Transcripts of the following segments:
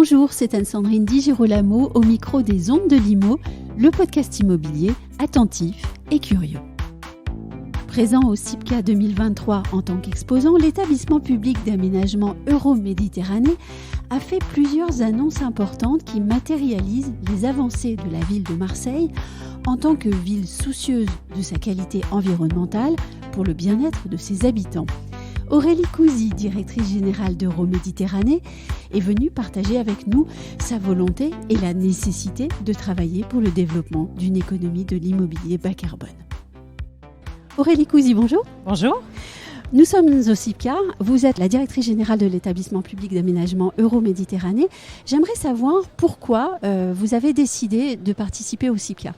Bonjour, c'est Anne-Sandrine Di Girolamo au micro des Ondes de l'Imo, le podcast immobilier attentif et curieux. Présent au CIPCA 2023 en tant qu'exposant, l'établissement public d'aménagement Euroméditerranée a fait plusieurs annonces importantes qui matérialisent les avancées de la ville de Marseille en tant que ville soucieuse de sa qualité environnementale pour le bien-être de ses habitants. Aurélie Couzy, directrice générale d'Euroméditerranée, est venue partager avec nous sa volonté et la nécessité de travailler pour le développement d'une économie de l'immobilier bas carbone. Aurélie Couzy, bonjour. Bonjour. Nous sommes au CIPCA, vous êtes la directrice générale de l'établissement public d'aménagement Euroméditerranée. J'aimerais savoir pourquoi vous avez décidé de participer au CIPCA.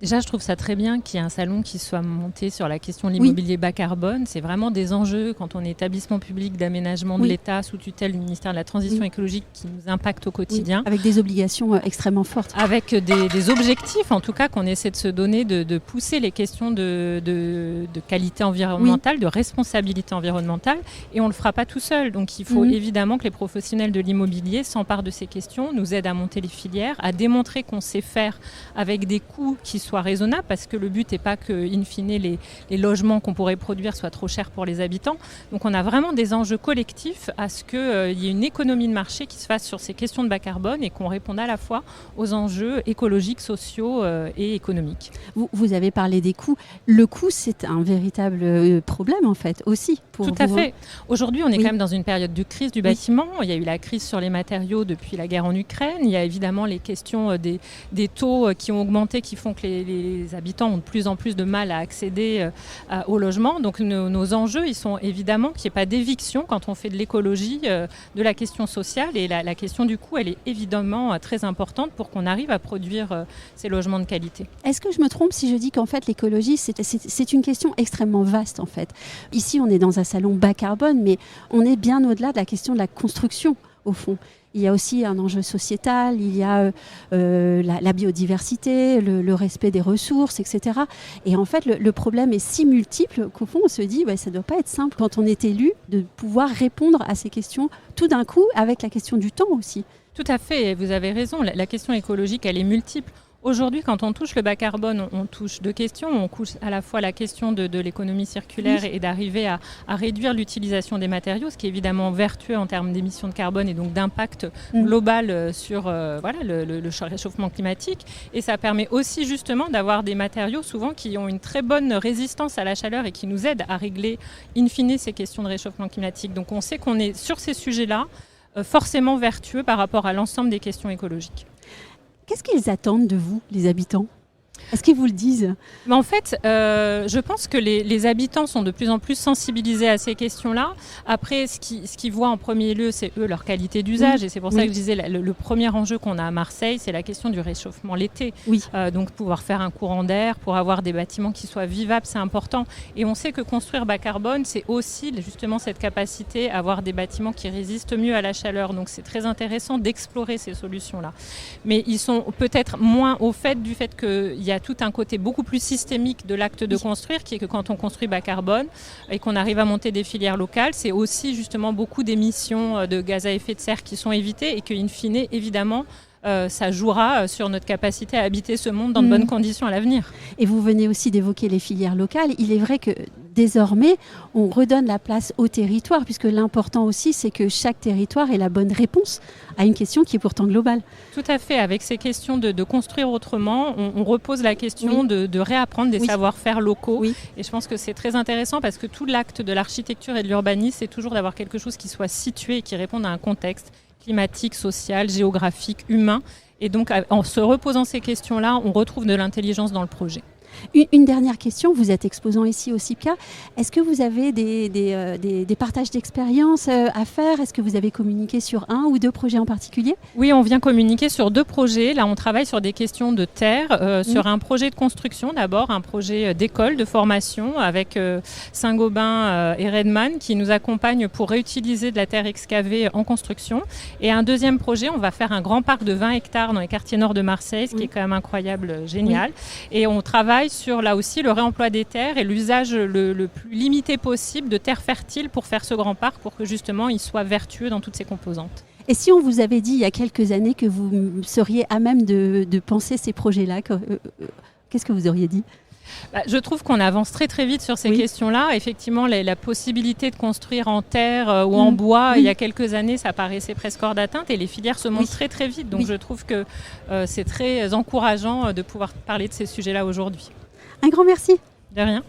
Déjà, je trouve ça très bien qu'il y ait un salon qui soit monté sur la question de l'immobilier bas carbone. C'est vraiment des enjeux quand on est établissement public d'aménagement de l'État sous tutelle du ministère de la Transition écologique qui nous impactent au quotidien. Oui, avec des obligations extrêmement fortes. Avec des objectifs, en tout cas, qu'on essaie de se donner, de pousser les questions de qualité environnementale, de responsabilité environnementale. Et on ne le fera pas tout seul. Donc, il faut évidemment que les professionnels de l'immobilier s'emparent de ces questions, nous aident à monter les filières, à démontrer qu'on sait faire avec des coûts qui soit raisonnable, parce que le but n'est pas que, in fine, les logements qu'on pourrait produire soient trop chers pour les habitants. Donc on a vraiment des enjeux collectifs à ce qu'il y ait une économie de marché qui se fasse sur ces questions de bas carbone et qu'on réponde à la fois aux enjeux écologiques, sociaux et économiques. Vous avez parlé des coûts. Le coût, c'est un véritable problème en fait aussi. Tout à fait. Aujourd'hui, on est quand même dans une période de crise du bâtiment. Il y a eu la crise sur les matériaux depuis la guerre en Ukraine. Il y a évidemment les questions des taux qui ont augmenté, qui font que les habitants ont de plus en plus de mal à accéder au logement. Donc nos enjeux, ils sont évidemment qu'il n'y ait pas d'éviction quand on fait de l'écologie, de la question sociale. Et la question du coût, elle est évidemment très importante pour qu'on arrive à produire ces logements de qualité. Est-ce que je me trompe si je dis qu'en fait l'écologie, c'est une question extrêmement vaste en fait. Ici, on est dans un salon bas carbone, mais on est bien au-delà de la question de la construction au fond. Il y a aussi un enjeu sociétal, il y a la biodiversité, le respect des ressources, etc. Et en fait, le problème est si multiple qu'au fond, on se dit ça ne doit pas être simple quand on est élu de pouvoir répondre à ces questions tout d'un coup avec la question du temps aussi. Tout à fait, vous avez raison. La question écologique, elle est multiple. Aujourd'hui, quand on touche le bas carbone, on touche deux questions. On touche à la fois la question de l'économie circulaire et d'arriver à réduire l'utilisation des matériaux, ce qui est évidemment vertueux en termes d'émissions de carbone et donc d'impact global sur le réchauffement climatique. Et ça permet aussi justement d'avoir des matériaux souvent qui ont une très bonne résistance à la chaleur et qui nous aident à régler in fine ces questions de réchauffement climatique. Donc on sait qu'on est sur ces sujets-là forcément vertueux par rapport à l'ensemble des questions écologiques. Qu'est-ce qu'ils attendent de vous, les habitants ? Est-ce qu'ils vous le disent ? Mais en fait, je pense que les habitants sont de plus en plus sensibilisés à ces questions-là. Après, ce qu'ils voient en premier lieu, c'est eux, leur qualité d'usage. Et c'est pour ça que je disais, le premier enjeu qu'on a à Marseille, c'est la question du réchauffement l'été. Donc pouvoir faire un courant d'air, pour avoir des bâtiments qui soient vivables, c'est important. Et on sait que construire bas carbone, c'est aussi justement cette capacité à avoir des bâtiments qui résistent mieux à la chaleur. Donc c'est très intéressant d'explorer ces solutions-là. Mais ils sont peut-être moins au fait du fait qu'il y a tout un côté beaucoup plus systémique de l'acte de construire, qui est que quand on construit bas carbone et qu'on arrive à monter des filières locales, c'est aussi justement beaucoup d'émissions de gaz à effet de serre qui sont évitées et qu'in fine, évidemment, ça jouera sur notre capacité à habiter ce monde dans de bonnes conditions à l'avenir. Et vous venez aussi d'évoquer les filières locales. Il est vrai que désormais, on redonne la place au territoire, puisque l'important aussi, c'est que chaque territoire ait la bonne réponse à une question qui est pourtant globale. Tout à fait. Avec ces questions de construire autrement, on repose la question de réapprendre des savoir-faire locaux. Et je pense que c'est très intéressant parce que tout l'acte de l'architecture et de l'urbanisme, c'est toujours d'avoir quelque chose qui soit situé et qui réponde à un contexte climatique, social, géographique, humain. Et donc, en se reposant ces questions-là, on retrouve de l'intelligence dans le projet. Une dernière question, vous êtes exposant ici au CIPCA. Est-ce que vous avez des partages d'expériences à faire ? Est-ce que vous avez communiqué sur un ou deux projets en particulier ? Oui, on vient communiquer sur deux projets. Là, on travaille sur des questions de terre, sur un projet de construction d'abord, un projet d'école, de formation avec Saint-Gobain et Redman qui nous accompagnent pour réutiliser de la terre excavée en construction. Et un deuxième projet, on va faire un grand parc de 20 hectares dans les quartiers nord de Marseille, ce qui est quand même incroyable, génial. Et on travaille sur, là aussi, le réemploi des terres et l'usage le plus limité possible de terres fertiles pour faire ce grand parc, pour que justement il soit vertueux dans toutes ses composantes. Et si on vous avait dit il y a quelques années que vous seriez à même de penser ces projets-là, qu'est-ce que vous auriez dit ? Je trouve qu'on avance très très vite sur ces questions-là. Effectivement, la possibilité de construire en terre ou en bois, il y a quelques années, ça paraissait presque hors d'atteinte et les filières se montent très très vite. Donc je trouve que c'est très encourageant de pouvoir parler de ces sujets-là aujourd'hui. Un grand merci. De rien.